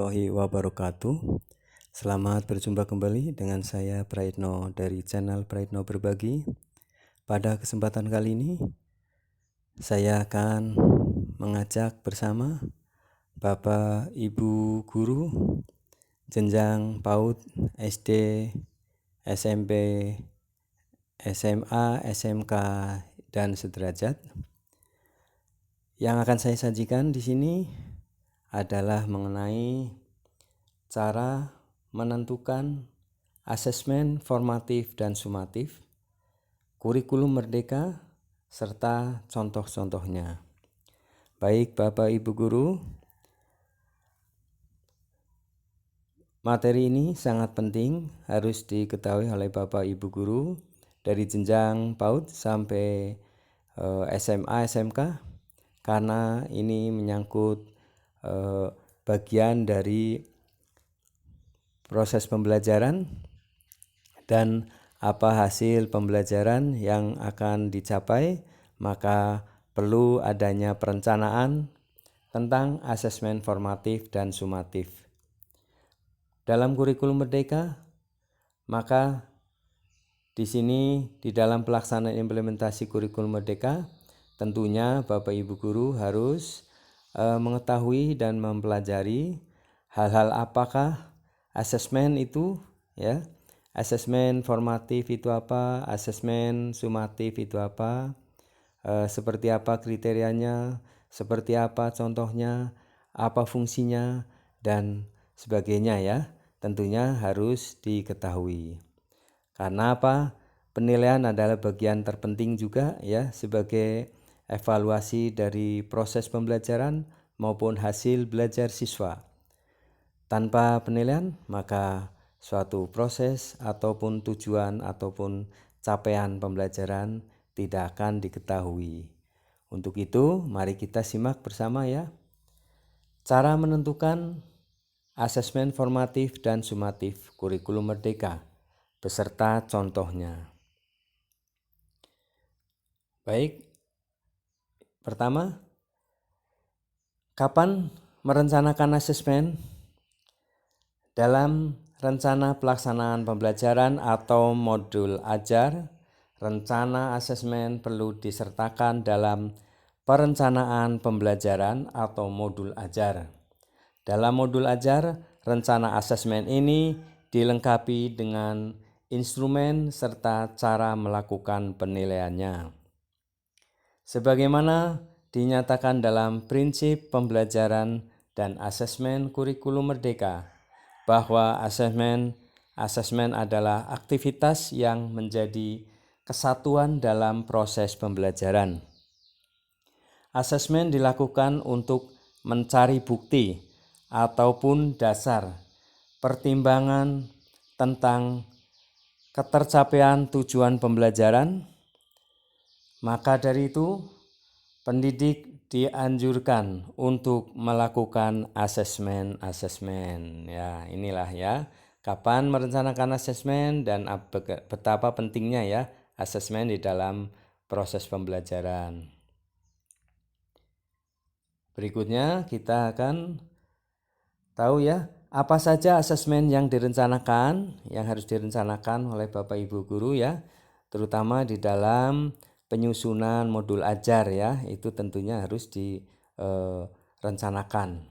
warahmatullahi wabarakatuh. Selamat berjumpa kembali dengan saya Praitno dari channel Praitno Berbagi. Pada kesempatan kali ini saya akan mengajak bersama Bapak Ibu guru jenjang PAUD, SD, SMP, SMA, SMK dan sederajat. Yang akan saya sajikan di sini adalah mengenai cara menentukan asesmen formatif dan sumatif, kurikulum merdeka, serta contoh-contohnya. Baik Bapak Ibu guru, materi ini sangat penting, harus diketahui oleh Bapak Ibu guru dari jenjang PAUD sampai SMA, SMK, karena ini menyangkut bagian dari proses pembelajaran dan apa hasil pembelajaran yang akan dicapai, maka perlu adanya perencanaan tentang asesmen formatif dan sumatif. Dalam kurikulum merdeka, maka di sini di dalam pelaksanaan implementasi kurikulum merdeka, tentunya Bapak Ibu guru harus mengetahui dan mempelajari hal-hal apakah asesmen itu, ya. Asesmen formatif itu apa, asesmen sumatif itu apa, seperti apa kriterianya, seperti apa contohnya, apa fungsinya, dan sebagainya ya. Tentunya harus diketahui. Karena apa? Penilaian adalah bagian terpenting juga ya sebagai evaluasi dari proses pembelajaran maupun hasil belajar siswa. Tanpa penilaian, maka suatu proses ataupun tujuan ataupun capaian pembelajaran tidak akan diketahui. Untuk itu, mari kita simak bersama ya. Cara menentukan asesmen formatif dan sumatif kurikulum merdeka beserta contohnya. Baik, pertama, kapan merencanakan asesmen? Dalam rencana pelaksanaan pembelajaran atau modul ajar, rencana asesmen perlu disertakan dalam perencanaan pembelajaran atau modul ajar. Dalam modul ajar, rencana asesmen ini dilengkapi dengan instrumen serta cara melakukan penilaiannya. Sebagaimana dinyatakan dalam prinsip pembelajaran dan asesmen kurikulum merdeka, bahwa asesmen adalah aktivitas yang menjadi kesatuan dalam proses pembelajaran. Asesmen dilakukan untuk mencari bukti ataupun dasar pertimbangan tentang ketercapaian tujuan pembelajaran. Maka dari itu, pendidik dianjurkan untuk melakukan asesmen. Ya, inilah ya, kapan merencanakan asesmen dan betapa pentingnya ya asesmen di dalam proses pembelajaran. Berikutnya kita akan tahu ya, apa saja asesmen yang direncanakan, yang harus direncanakan oleh Bapak Ibu guru ya, terutama di dalam penyusunan modul ajar ya, itu tentunya harus direncanakan.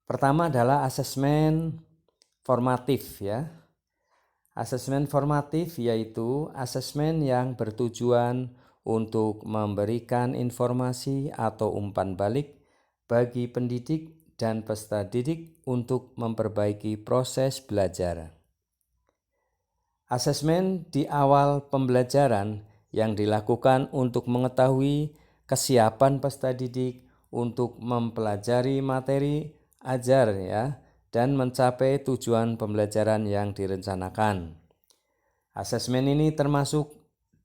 Pertama adalah asesmen formatif ya. Asesmen formatif yaitu asesmen yang bertujuan untuk memberikan informasi atau umpan balik bagi pendidik dan peserta didik untuk memperbaiki proses belajar. Asesmen di awal pembelajaran yang dilakukan untuk mengetahui kesiapan peserta didik untuk mempelajari materi ajar ya dan mencapai tujuan pembelajaran yang direncanakan. Asesmen ini termasuk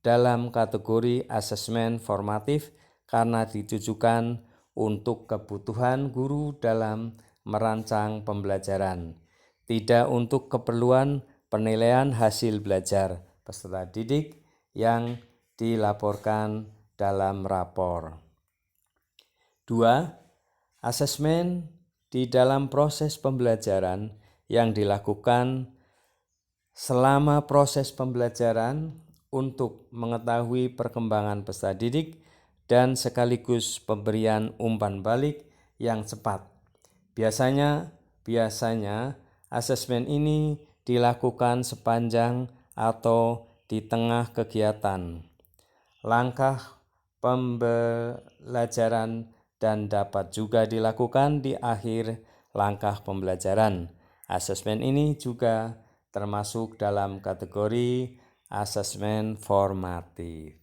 dalam kategori asesmen formatif karena ditujukan untuk kebutuhan guru dalam merancang pembelajaran, tidak untuk keperluan penilaian hasil belajar peserta didik yang dilaporkan dalam rapor. 2. Asesmen di dalam proses pembelajaran yang dilakukan selama proses pembelajaran untuk mengetahui perkembangan peserta didik dan sekaligus pemberian umpan balik yang cepat. Biasanya asesmen ini dilakukan sepanjang atau di tengah kegiatan. Langkah pembelajaran dan dapat juga dilakukan di akhir langkah pembelajaran. Asesmen ini juga termasuk dalam kategori asesmen formatif.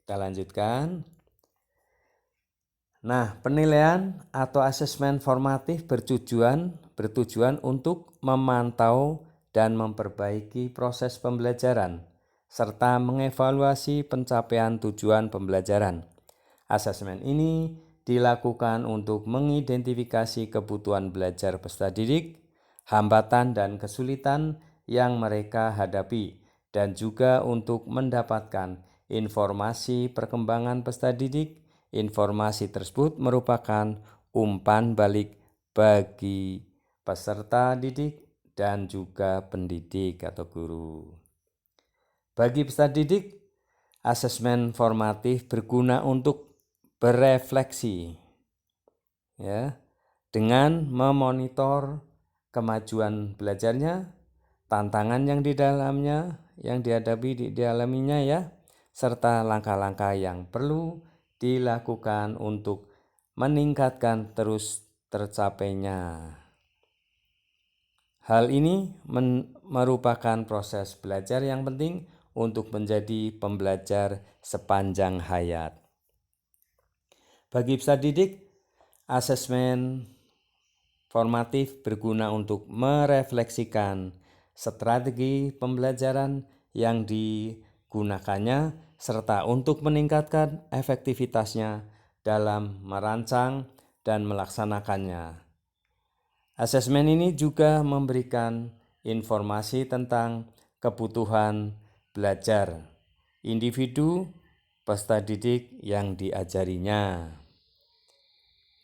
Kita lanjutkan. Nah, penilaian atau asesmen formatif bertujuan untuk memantau dan memperbaiki proses pembelajaran serta mengevaluasi pencapaian tujuan pembelajaran. Asesmen ini dilakukan untuk mengidentifikasi kebutuhan belajar peserta didik, hambatan dan kesulitan yang mereka hadapi, dan juga untuk mendapatkan informasi perkembangan peserta didik. Informasi tersebut merupakan umpan balik bagi peserta didik dan juga pendidik atau guru. Bagi peserta didik, asesmen formatif berguna untuk berefleksi ya, dengan memonitor kemajuan belajarnya, tantangan yang di dalamnya, yang dihadapi di dalamnya ya, serta langkah-langkah yang perlu dilakukan untuk meningkatkan terus tercapainya. Hal ini merupakan proses belajar yang penting untuk menjadi pembelajar sepanjang hayat. Bagi peserta didik, asesmen formatif berguna untuk merefleksikan strategi pembelajaran yang digunakannya serta untuk meningkatkan efektivitasnya dalam merancang dan melaksanakannya. Asesmen ini juga memberikan informasi tentang kebutuhan belajar individu peserta didik yang diajarinya.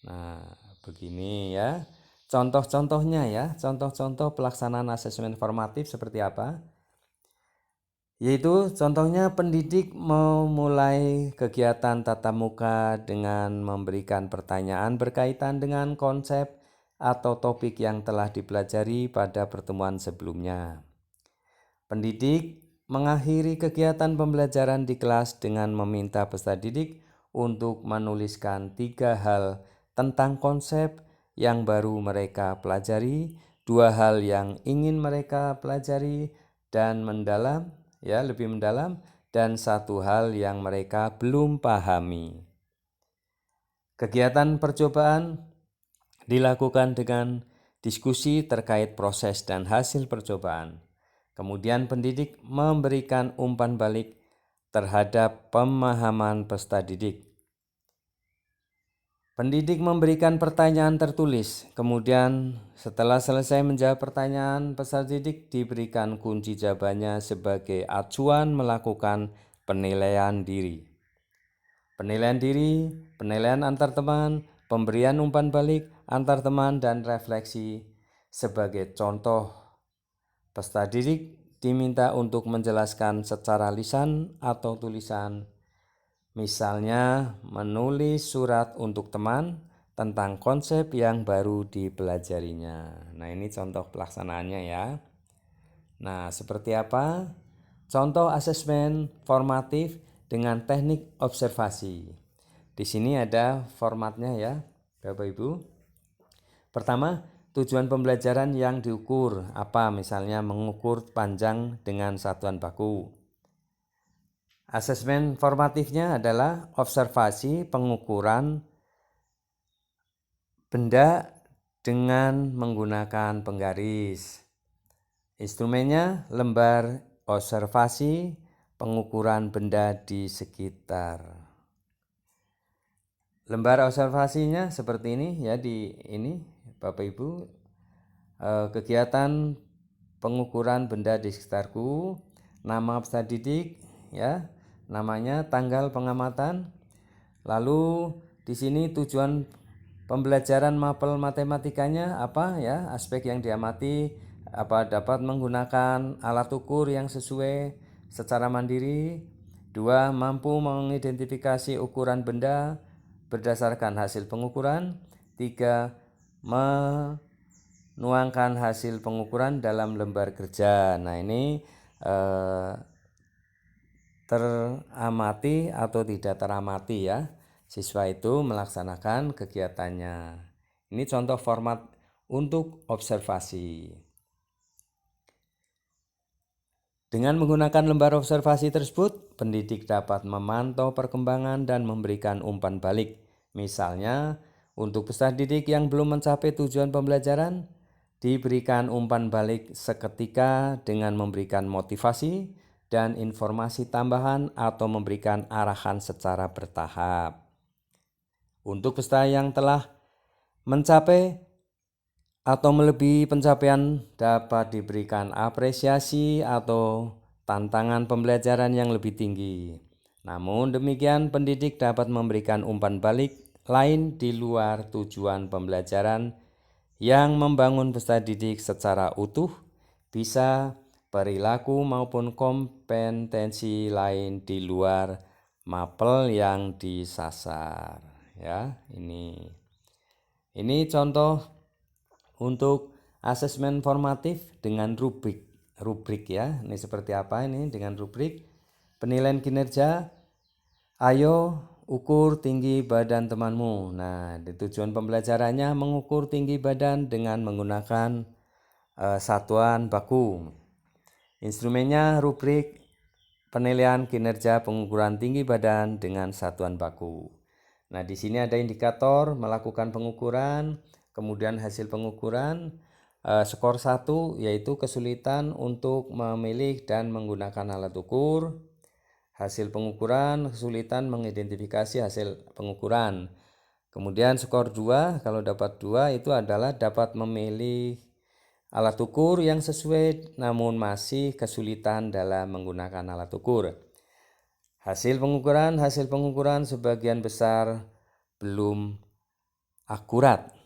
Nah, begini ya. Contoh-contohnya ya, contoh-contoh pelaksanaan asesmen formatif seperti apa? Yaitu contohnya pendidik memulai kegiatan tatap muka dengan memberikan pertanyaan berkaitan dengan konsep atau topik yang telah dipelajari pada pertemuan sebelumnya. Pendidik mengakhiri kegiatan pembelajaran di kelas dengan meminta peserta didik untuk menuliskan 3 hal tentang konsep yang baru mereka pelajari, 2 hal yang ingin mereka pelajari dan lebih mendalam, dan 1 hal yang mereka belum pahami. Kegiatan percobaan dilakukan dengan diskusi terkait proses dan hasil percobaan. Kemudian pendidik memberikan umpan balik terhadap pemahaman peserta didik. Pendidik memberikan pertanyaan tertulis, kemudian setelah selesai menjawab pertanyaan, peserta didik diberikan kunci jawabannya sebagai acuan melakukan penilaian diri. Penilaian diri, penilaian antar teman, pemberian umpan balik antar teman, dan refleksi. Sebagai contoh, peserta didik diminta untuk menjelaskan secara lisan atau tulisan, misalnya menulis surat untuk teman tentang konsep yang baru dipelajarinya. Nah, ini contoh pelaksanaannya ya. Nah, seperti apa? Contoh asesmen formatif dengan teknik observasi. Di sini ada formatnya ya, Bapak Ibu. Pertama, tujuan pembelajaran yang diukur apa? Misalnya mengukur panjang dengan satuan baku. Asesmen formatifnya adalah observasi pengukuran benda dengan menggunakan penggaris. Instrumennya lembar observasi pengukuran benda di sekitar. Lembar observasinya seperti ini ya, di ini Bapak Ibu, kegiatan pengukuran benda di sekitarku, nama peserta didik ya, namanya, tanggal pengamatan. Lalu di sini tujuan pembelajaran mapel matematikanya apa ya, aspek yang diamati apa, dapat menggunakan alat ukur yang sesuai secara mandiri. 2. Mampu mengidentifikasi ukuran benda berdasarkan hasil pengukuran. 3. Menuangkan hasil pengukuran dalam lembar kerja. Nah, ini teramati atau tidak teramati ya, siswa itu melaksanakan kegiatannya. Ini contoh format untuk observasi. Dengan menggunakan lembar observasi tersebut, pendidik dapat memantau perkembangan dan memberikan umpan balik. Misalnya, untuk peserta didik yang belum mencapai tujuan pembelajaran, diberikan umpan balik seketika dengan memberikan motivasi dan informasi tambahan atau memberikan arahan secara bertahap. Untuk peserta yang telah mencapai atau melebihi pencapaian, dapat diberikan apresiasi atau tantangan pembelajaran yang lebih tinggi. Namun demikian, pendidik dapat memberikan umpan balik lain di luar tujuan pembelajaran yang membangun peserta didik secara utuh, bisa perilaku maupun kompetensi lain di luar mapel yang disasar. Ya, ini contoh untuk asesmen formatif dengan rubrik ya. Ini seperti apa ini dengan rubrik? Penilaian kinerja, ayo ukur tinggi badan temanmu. Nah, tujuan pembelajarannya mengukur tinggi badan dengan menggunakan satuan baku. Instrumennya rubrik penilaian kinerja pengukuran tinggi badan dengan satuan baku. Nah, di sini ada indikator melakukan pengukuran. Kemudian hasil pengukuran skor 1 yaitu kesulitan untuk memilih dan menggunakan alat ukur. Hasil pengukuran kesulitan mengidentifikasi hasil pengukuran. Kemudian skor 2, kalau dapat 2 itu adalah dapat memilih alat ukur yang sesuai namun masih kesulitan dalam menggunakan alat ukur. Hasil pengukuran sebagian besar belum akurat.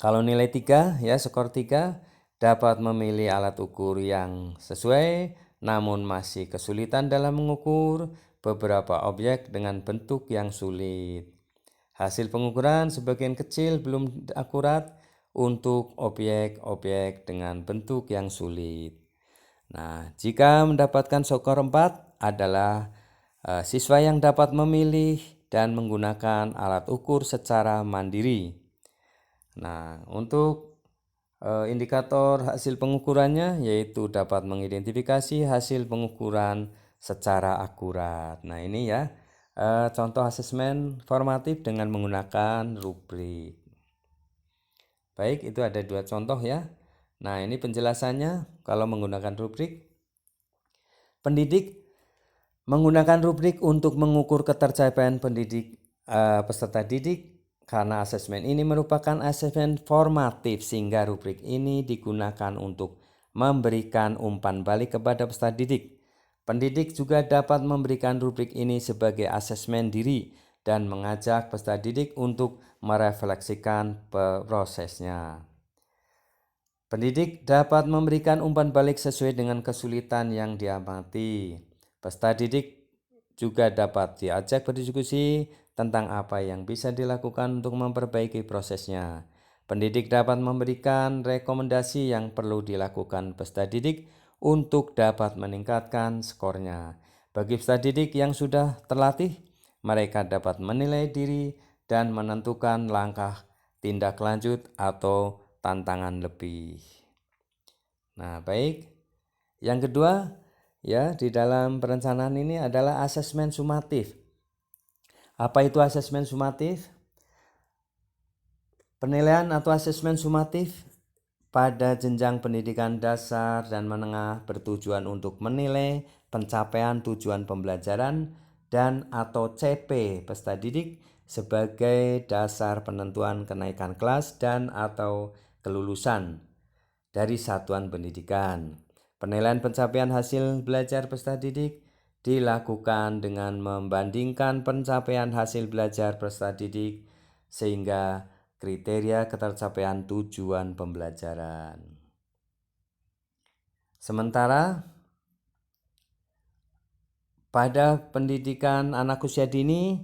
Kalau nilai 3 ya, skor 3 dapat memilih alat ukur yang sesuai namun masih kesulitan dalam mengukur beberapa objek dengan bentuk yang sulit. Hasil pengukuran sebagian kecil belum akurat untuk objek-objek dengan bentuk yang sulit. Nah, jika mendapatkan skor 4 adalah siswa yang dapat memilih dan menggunakan alat ukur secara mandiri. Nah, untuk indikator hasil pengukurannya yaitu dapat mengidentifikasi hasil pengukuran secara akurat. Nah, ini ya contoh asesmen formatif dengan menggunakan rubrik. Baik, itu ada 2 contoh ya. Nah, ini penjelasannya kalau menggunakan rubrik. Pendidik menggunakan rubrik untuk mengukur ketercapaian peserta didik. Karena asesmen ini merupakan asesmen formatif sehingga rubrik ini digunakan untuk memberikan umpan balik kepada peserta didik. Pendidik juga dapat memberikan rubrik ini sebagai asesmen diri dan mengajak peserta didik untuk merefleksikan prosesnya. Pendidik dapat memberikan umpan balik sesuai dengan kesulitan yang diamati. Peserta didik juga dapat diajak berdiskusi tentang apa yang bisa dilakukan untuk memperbaiki prosesnya. Pendidik dapat memberikan rekomendasi yang perlu dilakukan peserta didik untuk dapat meningkatkan skornya. Bagi peserta didik yang sudah terlatih, mereka dapat menilai diri dan menentukan langkah tindak lanjut atau tantangan lebih. Nah, baik. Yang kedua, ya, di dalam perencanaan ini adalah asesmen sumatif. Apa itu asesmen sumatif? Penilaian atau asesmen sumatif pada jenjang pendidikan dasar dan menengah bertujuan untuk menilai pencapaian tujuan pembelajaran dan atau CP peserta didik sebagai dasar penentuan kenaikan kelas dan atau kelulusan dari satuan pendidikan. Penilaian pencapaian hasil belajar peserta didik dilakukan dengan membandingkan pencapaian hasil belajar peserta didik sehingga kriteria ketercapaian tujuan pembelajaran. Sementara pada pendidikan anak usia dini,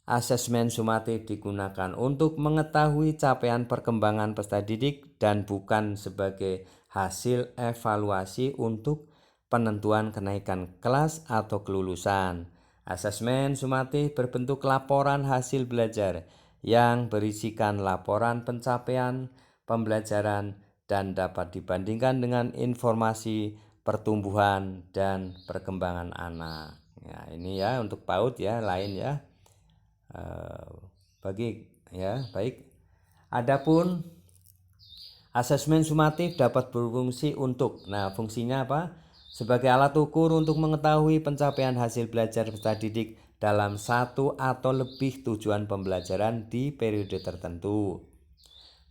asesmen sumatif digunakan untuk mengetahui capaian perkembangan peserta didik dan bukan sebagai hasil evaluasi untuk penentuan kenaikan kelas atau kelulusan. Asesmen sumatif berbentuk laporan hasil belajar yang berisikan laporan pencapaian pembelajaran dan dapat dibandingkan dengan informasi pertumbuhan dan perkembangan anak. Ya, ini ya untuk PAUD ya, lain ya. Baik. Adapun asesmen sumatif dapat berfungsi untuk, fungsinya apa? Sebagai alat ukur untuk mengetahui pencapaian hasil belajar peserta didik dalam satu atau lebih tujuan pembelajaran di periode tertentu.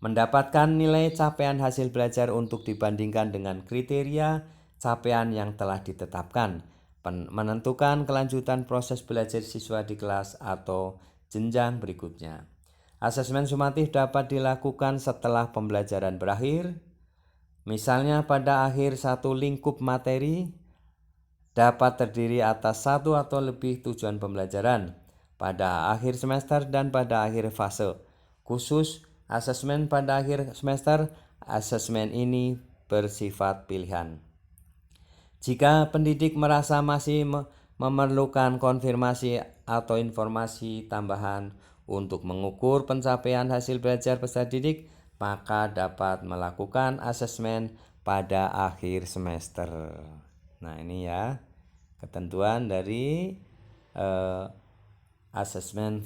Mendapatkan nilai capaian hasil belajar untuk dibandingkan dengan kriteria capaian yang telah ditetapkan. Menentukan kelanjutan proses belajar siswa di kelas atau jenjang berikutnya. Asesmen sumatif dapat dilakukan setelah pembelajaran berakhir, misalnya pada akhir satu lingkup materi, dapat terdiri atas satu atau lebih tujuan pembelajaran, pada akhir semester dan pada akhir fase. Khusus asesmen pada akhir semester, asesmen ini bersifat pilihan. Jika pendidik merasa masih memerlukan konfirmasi atau informasi tambahan untuk mengukur pencapaian hasil belajar peserta didik, maka dapat melakukan asesmen pada akhir semester. Nah, ini ya ketentuan dari asesmen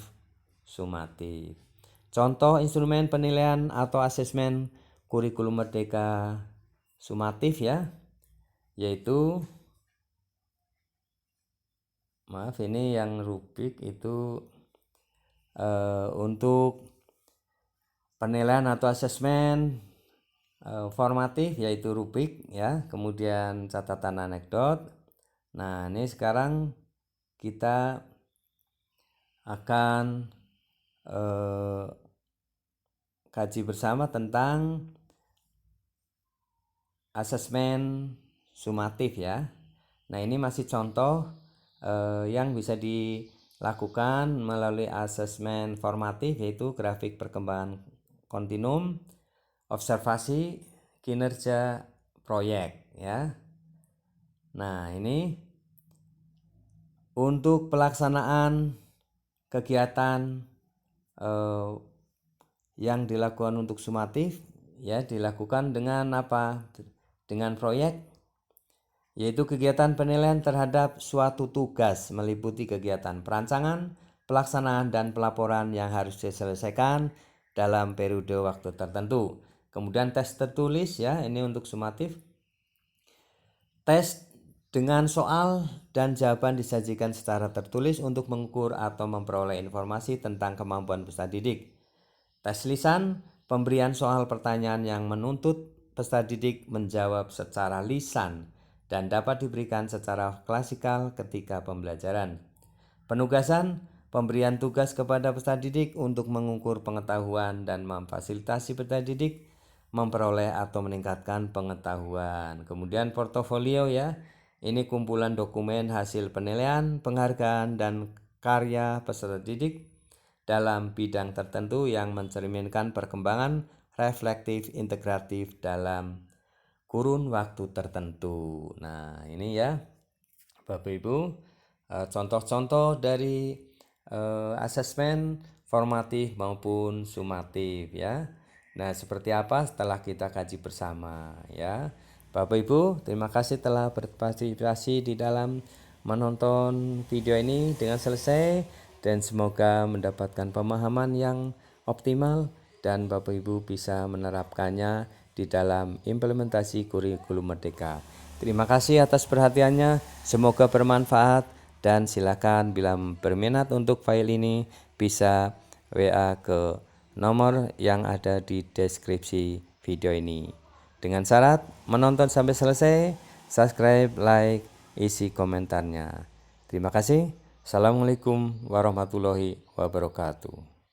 sumatif. Contoh instrumen penilaian atau asesmen kurikulum merdeka sumatif ya, yaitu ini yang rubrik itu untuk penilaian atau asesmen formatif, yaitu rubrik ya, kemudian catatan anekdot. Nah, ini sekarang kita akan kaji bersama tentang asesmen sumatif ya. Nah, ini masih contoh yang bisa dilakukan melalui asesmen formatif, yaitu grafik perkembangan kontinum, observasi kinerja proyek ya. Nah, ini untuk pelaksanaan kegiatan yang dilakukan untuk sumatif ya, dilakukan dengan apa? Dengan proyek, yaitu kegiatan penilaian terhadap suatu tugas meliputi kegiatan perancangan, pelaksanaan, dan pelaporan yang harus diselesaikan dalam periode waktu tertentu. Kemudian tes tertulis ya, ini untuk sumatif. Tes dengan soal dan jawaban disajikan secara tertulis untuk mengukur atau memperoleh informasi tentang kemampuan peserta didik. Tes lisan, pemberian soal pertanyaan yang menuntut peserta didik menjawab secara lisan dan dapat diberikan secara klasikal ketika pembelajaran. Penugasan, pemberian tugas kepada peserta didik untuk mengukur pengetahuan dan memfasilitasi peserta didik memperoleh atau meningkatkan pengetahuan. Kemudian portofolio ya, ini kumpulan dokumen hasil penilaian, penghargaan, dan karya peserta didik dalam bidang tertentu yang mencerminkan perkembangan reflektif integratif dalam kurun waktu tertentu. Nah, ini ya Bapak Ibu, contoh-contoh dari asesmen formatif maupun sumatif ya. Nah, seperti apa setelah kita kaji bersama ya. Bapak Ibu, terima kasih telah berpartisipasi di dalam menonton video ini dengan selesai, dan semoga mendapatkan pemahaman yang optimal dan Bapak Ibu bisa menerapkannya di dalam implementasi kurikulum merdeka. Terima kasih atas perhatiannya, semoga bermanfaat, dan silakan bila berminat untuk file ini bisa WA ke nomor yang ada di deskripsi video ini. Dengan syarat menonton sampai selesai, subscribe, like, isi komentarnya. Terima kasih. Assalamualaikum warahmatullahi wabarakatuh.